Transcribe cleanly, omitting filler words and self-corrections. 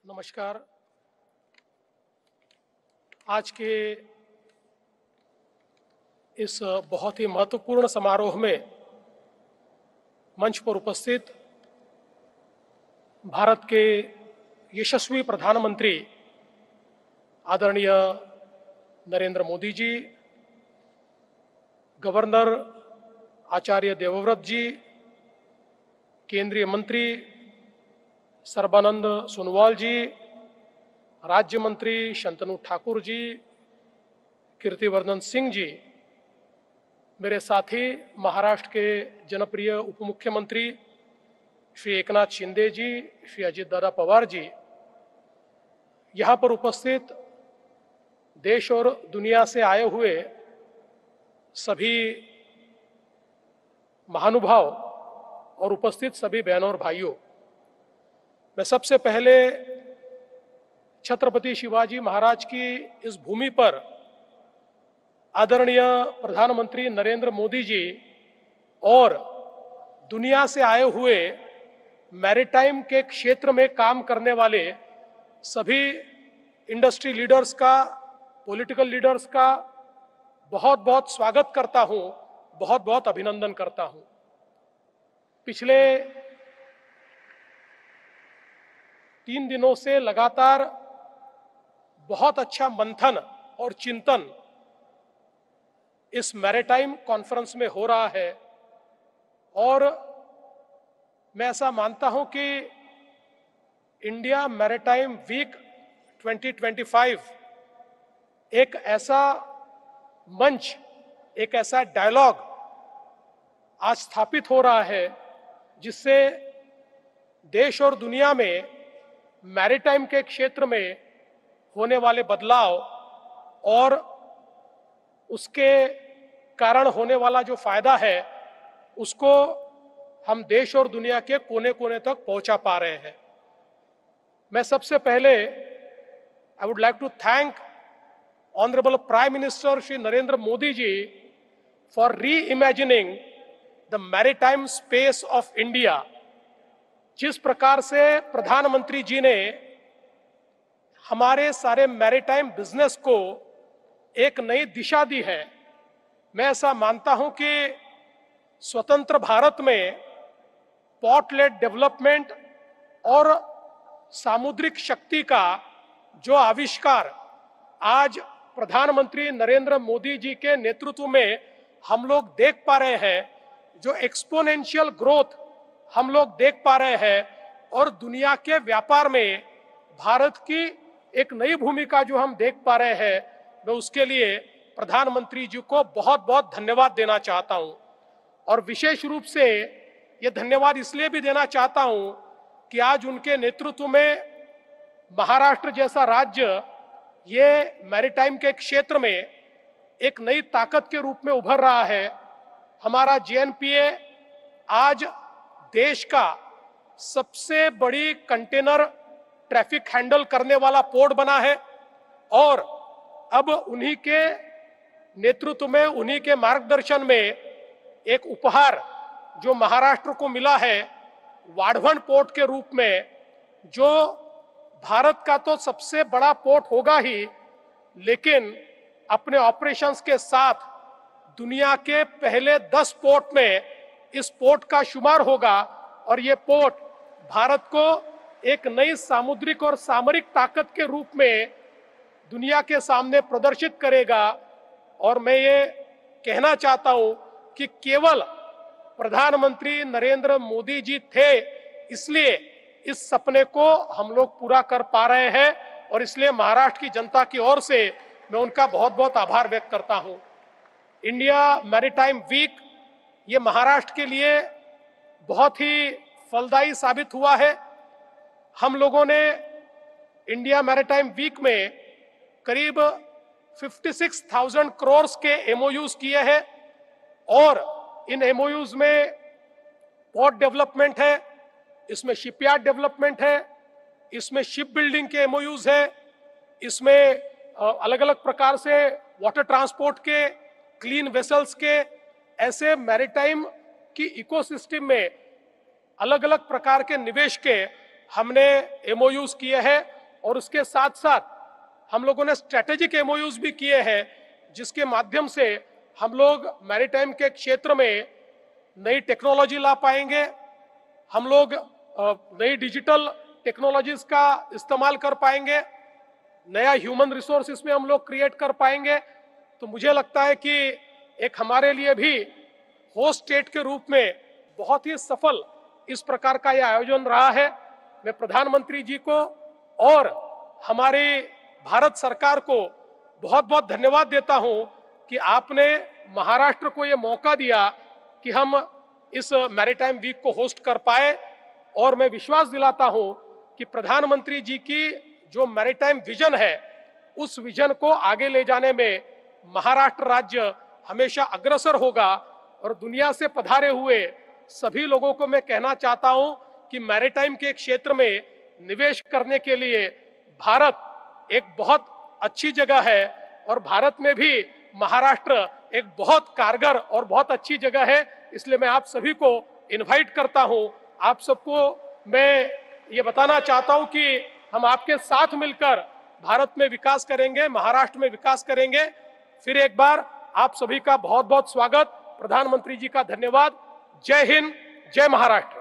नमस्कार। आज के इस बहुत ही महत्वपूर्ण समारोह में मंच पर उपस्थित भारत के यशस्वी प्रधानमंत्री आदरणीय नरेंद्र मोदी जी, गवर्नर आचार्य देवव्रत जी, केंद्रीय मंत्री सर्बानंद सोनोवाल जी, राज्य मंत्री शंतनु ठाकुर जी, कीर्तिवर्धन सिंह जी, मेरे साथी महाराष्ट्र के जनप्रिय उप मुख्यमंत्री श्री एकनाथ शिंदे जी, श्री अजित दादा पवार जी, यहाँ पर उपस्थित देश और दुनिया से आए हुए सभी महानुभाव और उपस्थित सभी बहनों और भाइयों, मैं सबसे पहले छत्रपति शिवाजी महाराज की इस भूमि पर आदरणीय प्रधानमंत्री नरेंद्र मोदी जी और दुनिया से आए हुए मैरीटाइम के क्षेत्र में काम करने वाले सभी इंडस्ट्री लीडर्स का, पॉलिटिकल लीडर्स का बहुत बहुत स्वागत करता हूं, बहुत बहुत अभिनंदन करता हूं। पिछले 3 दिनों से लगातार बहुत अच्छा मंथन और चिंतन इस मैरीटाइम कॉन्फ्रेंस में हो रहा है और मैं ऐसा मानता हूं कि इंडिया मैरीटाइम वीक 2025 एक ऐसा मंच, एक ऐसा डायलॉग आज स्थापित हो रहा है जिससे देश और दुनिया में मैरीटाइम के क्षेत्र में होने वाले बदलाव और उसके कारण होने वाला जो फायदा है उसको हम देश और दुनिया के कोने कोने तक पहुंचा पा रहे हैं। मैं सबसे पहले I would like to thank honourable prime minister Shri Narendra Modi ji for reimagining the maritime space of India. जिस प्रकार से प्रधानमंत्री जी ने हमारे सारे मैरीटाइम बिजनेस को एक नई दिशा दी है, मैं ऐसा मानता हूं कि स्वतंत्र भारत में पोर्ट लेड डेवलपमेंट और सामुद्रिक शक्ति का जो आविष्कार आज प्रधानमंत्री नरेंद्र मोदी जी के नेतृत्व में हम लोग देख पा रहे हैं, जो एक्सपोनेंशियल ग्रोथ हम लोग देख पा रहे हैं और दुनिया के व्यापार में भारत की एक नई भूमिका जो हम देख पा रहे हैं, मैं उसके लिए प्रधानमंत्री जी को बहुत बहुत धन्यवाद देना चाहता हूं। और विशेष रूप से ये धन्यवाद इसलिए भी देना चाहता हूं कि आज उनके नेतृत्व में महाराष्ट्र जैसा राज्य ये मैरीटाइम के क्षेत्र में एक नई ताकत के रूप में उभर रहा है। हमारा जेएनपीए आज देश का सबसे बड़ी कंटेनर ट्रैफिक हैंडल करने वाला पोर्ट बना है और अब उन्हीं के नेतृत्व में, उन्हीं के मार्गदर्शन में एक उपहार जो महाराष्ट्र को मिला है वाढवण पोर्ट के रूप में, जो भारत का तो सबसे बड़ा पोर्ट होगा ही, लेकिन अपने ऑपरेशंस के साथ दुनिया के पहले 10 पोर्ट में इस पोर्ट का शुमार होगा और ये पोर्ट भारत को एक नई सामुद्रिक और सामरिक ताकत के रूप में दुनिया के सामने प्रदर्शित करेगा। और मैं ये कहना चाहता हूं कि केवल प्रधानमंत्री नरेंद्र मोदी जी थे इसलिए इस सपने को हम लोग पूरा कर पा रहे हैं और इसलिए महाराष्ट्र की जनता की ओर से मैं उनका बहुत बहुत आभार व्यक्त करता हूं। इंडिया मैरीटाइम वीक ये महाराष्ट्र के लिए बहुत ही फलदायी साबित हुआ है। हम लोगों ने इंडिया मैरीटाइम वीक में करीब 56,000 करोड़ के एमओयूज किए हैं और इन एमओयूज में पोर्ट डेवलपमेंट है, इसमें शिपयार्ड डेवलपमेंट है, इसमें शिप बिल्डिंग के एमओयूज है, इसमें अलग अलग प्रकार से वाटर ट्रांसपोर्ट के, क्लीन वेसल्स के, ऐसे मैरीटाइम की इकोसिस्टम में अलग अलग प्रकार के निवेश के हमने एमओयूज किए हैं और उसके साथ साथ हम लोगों ने स्ट्रेटेजिक एमओयूज भी किए हैं, जिसके माध्यम से हम लोग मैरीटाइम के क्षेत्र में नई टेक्नोलॉजी ला पाएंगे, हम लोग नई डिजिटल टेक्नोलॉजीज का इस्तेमाल कर पाएंगे, नया ह्यूमन रिसोर्स इसमें हम लोग क्रिएट कर पाएंगे। तो मुझे लगता है कि एक हमारे लिए भी होस्ट स्टेट के रूप में बहुत ही सफल इस प्रकार का यह आयोजन रहा है। मैं प्रधानमंत्री जी को और हमारी भारत सरकार को बहुत बहुत धन्यवाद देता हूं कि आपने महाराष्ट्र को यह मौका दिया कि हम इस मैरीटाइम वीक को होस्ट कर पाए। और मैं विश्वास दिलाता हूं कि प्रधानमंत्री जी की जो मैरीटाइम विजन है, उस विजन को आगे ले जाने में महाराष्ट्र राज्य हमेशा अग्रसर होगा। और दुनिया से पधारे हुए सभी लोगों को मैं कहना चाहता हूं कि मैरीटाइम के क्षेत्र में निवेश करने के लिए भारत एक बहुत अच्छी जगह है और भारत में भी महाराष्ट्र एक बहुत कारगर और बहुत अच्छी जगह है। इसलिए मैं आप सभी को इनवाइट करता हूं। आप सबको मैं ये बताना चाहता हूं कि हम आपके साथ मिलकर भारत में विकास करेंगे, महाराष्ट्र में विकास करेंगे। फिर एक बार आप सभी का बहुत बहुत स्वागत, प्रधानमंत्री जी का धन्यवाद। जय हिंद, जय महाराष्ट्र।